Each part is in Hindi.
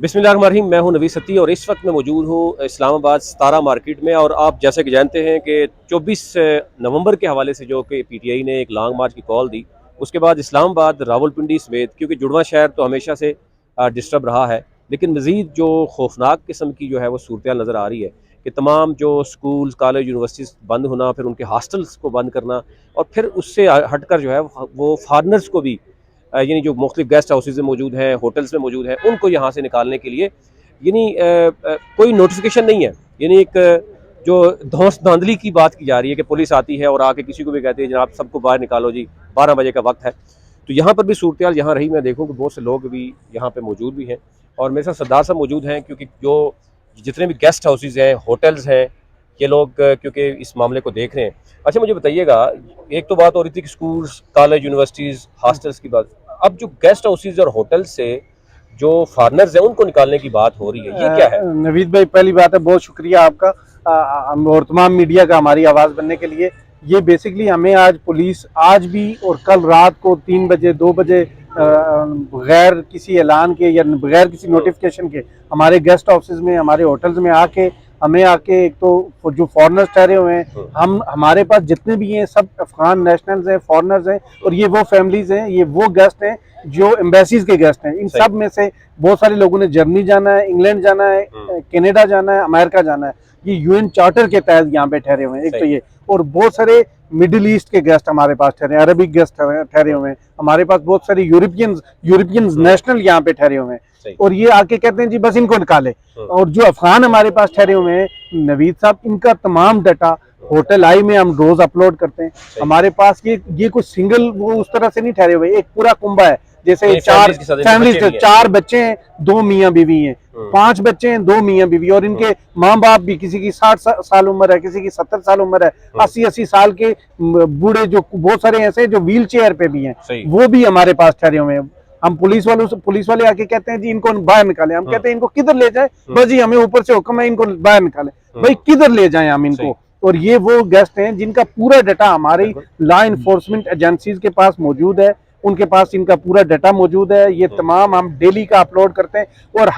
बिस्मिल्लाहिर्रहमानिर्रहीम। मैं हूं नवीद सत्ती और इस वक्त मैं मौजूद हूं इस्लामाबाद सतारा मार्केट में। और आप जैसे कि जानते हैं कि 24 नवंबर के हवाले से जो कि पीटीआई ने एक लॉन्ग मार्च की कॉल दी, उसके बाद इस्लामाबाद रावलपिंडी समेत, क्योंकि जुड़वा शहर तो हमेशा से डिस्टर्ब रहा है, लेकिन मज़ीद जो खौफनाक किस्म की जो है वो सूरत नज़र आ रही है कि तमाम जो स्कूल कॉलेज यूनिवर्सिटीज़ बंद होना, फिर उनके हॉस्टल्स को बंद करना, और फिर उससे हटकर जो है वो फॉरनर्स को भी यानी जो मुख्तलिफ गेस्ट हाउसेज में मौजूद हैं, होटल्स में मौजूद हैं, उनको यहाँ से निकालने के लिए यानी कोई नोटिफिकेशन नहीं है। यानी एक जो धौंस धांधली की बात की जा रही है कि पुलिस आती है और आके किसी को भी कहती है जनाब सबको बाहर निकालो जी, 12 बजे का वक्त है। तो यहाँ पर भी सूरत हाल यहाँ रही। मैं देखूँ कि बहुत से लोग भी यहाँ पे मौजूद भी हैं और मेरे साथ सरदार साहब मौजूद हैं, क्योंकि जो जितने भी गेस्ट हाउसेज हैं, होटल्स हैं, ये लोग क्योंकि इस मामले को देख रहे हैं। अच्छा, मुझे बताइएगा, एक तो बात हो रही थी कि स्कूल्स कॉलेज यूनिवर्सिटीज़ हॉस्टल्स की बात, अब जो गेस्ट हाउसेज और होटल से जो फॉरनर्स हैं उनको निकालने की बात हो रही है, ये क्या है? नवीद भाई, पहली बात है बहुत शुक्रिया आपका और तमाम मीडिया का हमारी आवाज़ बनने के लिए। ये बेसिकली हमें आज पुलिस आज भी और कल रात को 3 बजे 2 बजे बगैर किसी ऐलान के या बगैर किसी नोटिफिकेशन के हमारे गेस्ट हाउसेज में, हमारे होटल्स में आके हमें आके, एक तो जो फॉरेनर्स ठहरे हुए हैं, हम हमारे पास जितने भी हैं सब अफगान नेशनल्स हैं, फॉरेनर्स हैं, और ये वो फैमिलीज हैं, ये वो गेस्ट हैं जो एम्बेसीज के गेस्ट हैं। इन सब में से बहुत सारे लोगों ने जर्मनी जाना है, इंग्लैंड जाना है, कनाडा जाना है, अमेरिका जाना है। ये यूएन चार्टर के तहत यहाँ पे ठहरे हुए हैं, एक तो ये। और बहुत सारे मिडिल ईस्ट के गेस्ट हमारे पास ठहरे हैं, अरबिक गेस्ट ठहरे हुए हैं हमारे पास, बहुत सारे यूरोपियन नेशनल यहाँ पे ठहरे हुए हैं। और ये आके कहते हैं जी बस इनको निकाले। और जो अफगान हमारे पास ठहरे हुए हैं नवीद साहब, इनका तमाम डाटा होटल आई में हम रोज अपलोड करते हैं। हमारे पास ये कुछ सिंगल वो उस तरह से नहीं ठहरे हुए, एक पूरा कुंबा है। जैसे चार फैमिली, 4 बच्चे हैं, 2 मियाँ बीवी हैं, 5 बच्चे हैं, 2 मियाँ बीवी, और इनके माँ बाप भी, किसी की 60 साल उम्र है, किसी की 70 साल उम्र है, 80 साल के बूढ़े, जो बहुत सारे ऐसे जो व्हील चेयर पे भी हैं, वो भी हमारे पास ठहरे हुए हैं। हम पुलिस वाले आके कहते हैं जी इनको बाहर निकालें। हम कहते हैं इनको किधर ले जाए? बस जी हमें ऊपर से हुक्म है इनको बाहर निकालें। भाई किधर ले जाएं हम इनको? और ये वो गेस्ट हैं जिनका पूरा डाटा हमारी लॉ इन्फोर्समेंट एजेंसीज के पास मौजूद है, उनके पास इनका पूरा डाटा मौजूद है। ये तमाम हम डेली का अपलोड करते हैं। और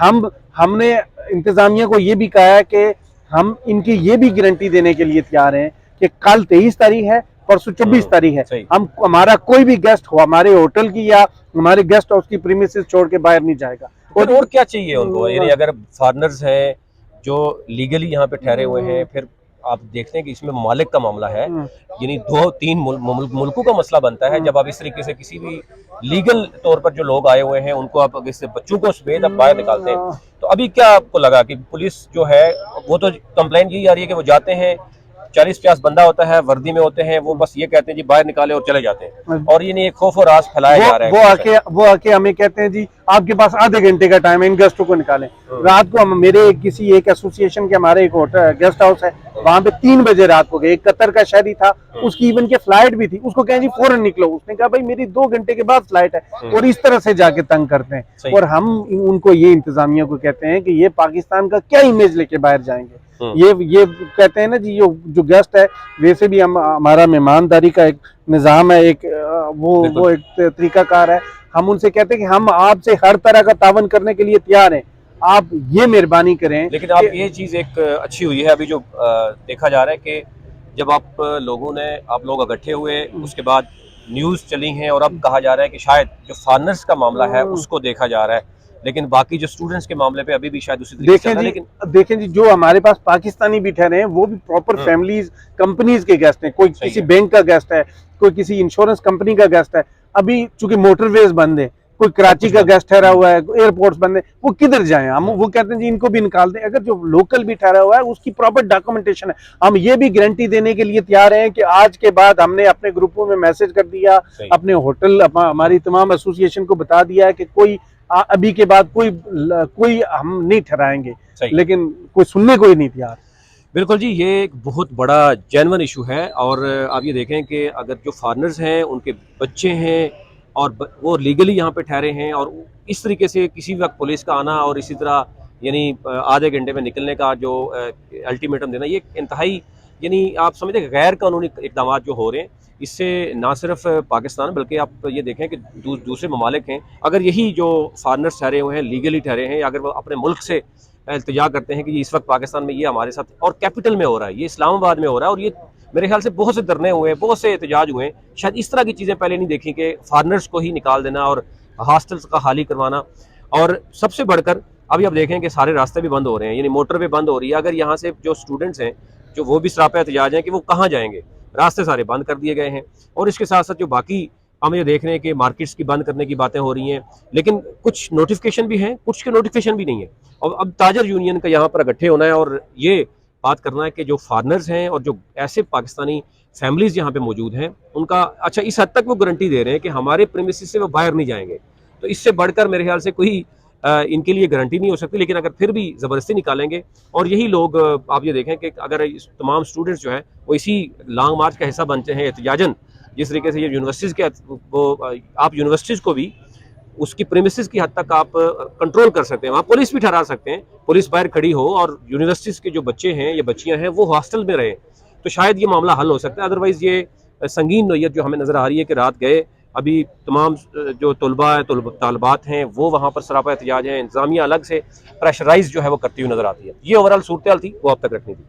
हमने इंतजामिया को ये भी कहा है कि हम इनकी ये भी गारंटी देने के लिए तैयार हैं कि कल 23 तारीख है, परसों 24 तारीख है, हम हमारा कोई भी गेस्ट हो हमारे होटल की या हमारे गेस्ट हाउस की प्रीमिसेस छोड़ के बाहर नहीं जाएगा। और क्या चाहिए उनको? यानी अगर फॉरनर्स हैं जो लीगली यहाँ पे ठहरे हुए हैं, फिर आप देखते हैं कि इसमें मालिक का मामला है, यानी 2-3 मुल्कों का मसला बनता है। जब आप इस तरीके से किसी भी लीगल तौर पर जो लोग आए हुए हैं उनको आप इससे बच्चों को समेत आप बाहर निकालते हैं, तो अभी क्या आपको लगा कि पुलिस जो है, वो तो कंप्लेंट यही आ रही है कि वो जाते हैं, 40-50 बंदा होता है, वर्दी में होते हैं, वो बस ये कहते हैं जी बाहर निकाले और चले जाते हैं, और ये नहीं एक खौफ और राज फैलाया जा रहा है। वो आके हमें कहते हैं जी आपके पास आधे घंटे का टाइम है, इन गेस्टों को निकालें। रात को हम मेरे एक एसोसिएशन के हमारे एक होटल गेस्ट हाउस है, वहां पे 3 बजे रात को गए। एक कतर का शहरी था, उसकी इवन के फ्लाइट भी थी, उसको कहें जी फौरन निकलो, उसने कहा भाई मेरी 2 घंटे के बाद फ्लाइट है। और इस तरह से जाके तंग करते हैं। और हम उनको ये इंतजामिया को कहते हैं कि ये पाकिस्तान का क्या इमेज लेके बाहर जाएंगे। ये कहते हैं ना जी, जो गेस्ट है, वैसे भी हम हमारा मेहमानदारी का एक निज़ाम है, एक वो एक तरीकाकार है। हम उनसे कहते हैं कि हम आपसे हर तरह का तावन करने के लिए तैयार हैं, आप ये मेहरबानी करें। लेकिन आप ये चीज़ एक अच्छी हुई है अभी जो देखा जा रहा है कि जब आप लोग इकट्ठे हुए, उसके बाद न्यूज़ चली हैं और अब कहा जा रहा है कि शायद जो फॉरनर्स का मामला है उसको देखा जा रहा है, लेकिन बाकी जो स्टूडेंट्स के मामले पे अभी भी शायद उसी तरीके से। लेकिन देखें जी, जो हमारे पास पाकिस्तानी भी ठहरे हैं वो भी प्रॉपर फैमिलीज, कंपनीज के गेस्ट हैं। कोई किसी बैंक का गेस्ट है, कोई किसी इंश्योरेंस कंपनी का गेस्ट है। अभी चूंकि मोटरवेज बंद है, कोई कराची का गेस्ट ठहरा हुआ है, एयरपोर्ट्स बंद है, वो किधर जाएं? हम वो कहते हैं जी इनको भी निकाल दें। अगर जो लोकल भी ठहरा हुआ है उसकी प्रॉपर डॉक्यूमेंटेशन है। हम ये भी गारंटी देने के लिए तैयार हैं कि आज के बाद हमने अपने ग्रुपों में मैसेज कर दिया, अपने होटल हमारी तमाम एसोसिएशन को बता दिया है कि कोई अभी के बाद कोई हम नहीं ठहराएंगे, लेकिन कोई सुनने को ही नहीं तैयार। बिल्कुल जी, ये एक बहुत बड़ा जेन्युइन इशू है। और आप ये देखें कि अगर जो फॉरनर्स हैं उनके बच्चे हैं और वो लीगली यहाँ पे ठहरे हैं, और इस तरीके से किसी वक्त पुलिस का आना और इसी तरह यानी आधे घंटे में निकलने का जो अल्टीमेटम देना, ये इंतहाई यानी आप समझते हैं गैर कानूनी इकदाम जो हो रहे हैं, इससे ना सिर्फ पाकिस्तान बल्कि आप ये देखें कि दूसरे ममालिक हैं, अगर यही जो फॉरनर्स ठहरे हुए हैं, लीगली ठहरे हैं, या अगर वो अपने मुल्क से इल्तिजा करते हैं कि इस वक्त पाकिस्तान में ये हमारे साथ, और कैपिटल में हो रहा है, ये इस्लामाबाद में हो रहा है, और ये मेरे ख्याल से बहुत से धरने हुए हैं, बहुत से एहतजाज हुए हैं, शायद इस तरह की चीज़ें पहले नहीं देखी कि फॉरनर्स को ही निकाल देना और हॉस्टल्स का खाली करवाना। और सबसे बढ़कर अभी आप देखें कि सारे रास्ते भी बंद हो रहे हैं, यानी मोटर वे बंद हो रही है। अगर यहाँ से जो स्टूडेंट्स हैं, जो वो भी सरापा एहतजाज हैं कि वो कहाँ जाएंगे, रास्ते सारे बंद कर दिए गए हैं। और इसके साथ साथ जो बाकी हम ये देख रहे हैं कि मार्केट्स की बंद करने की बातें हो रही हैं, लेकिन कुछ नोटिफिकेशन भी हैं, कुछ के नोटिफिकेशन भी नहीं है। और अब ताजर यूनियन का यहाँ पर इकट्ठे होना है और ये बात करना है कि जो फार्नर्स हैं और जो ऐसे पाकिस्तानी फैमिलीज यहाँ पे मौजूद हैं, उनका अच्छा इस हद तक वो गारंटी दे रहे हैं कि हमारे प्रेमिसेस से वो बाहर नहीं जाएंगे। तो इससे बढ़कर मेरे ख्याल से कोई इनके लिए गारंटी नहीं हो सकती। लेकिन अगर फिर भी ज़बरदस्ती निकालेंगे, और यही लोग आप ये देखें कि अगर तमाम स्टूडेंट्स जो हैं वो इसी लॉन्ग मार्च का हिस्सा बनते हैं एहतजाजन, जिस तरीके से ये यूनिवर्सिटीज़ के वो आप यूनिवर्सिटीज़ को भी उसकी प्रेमिसेस की हद तक आप कंट्रोल कर सकते हैं, वहाँ पुलिस भी ठहरा सकते हैं, पुलिस बाहर खड़ी हो और यूनिवर्सिटीज़ के जो बच्चे हैं या बच्चियाँ हैं वो हॉस्टल में रहें, तो शायद ये मामला हल हो सकता है। अदरवाइज़ ये संगीन नोयत जो हमें नज़र आ रही है कि रात गए, अभी तमाम जो तलबा है, तालबात हैं, वो वहाँ पर सरापा एहतजाज हैं, इंतज़ामिया अलग से प्रेशराइज जो है वो करती हुई नज़र आती है। ये ओवरऑल सूरत हाल थी, वो अब तक रखनी थी।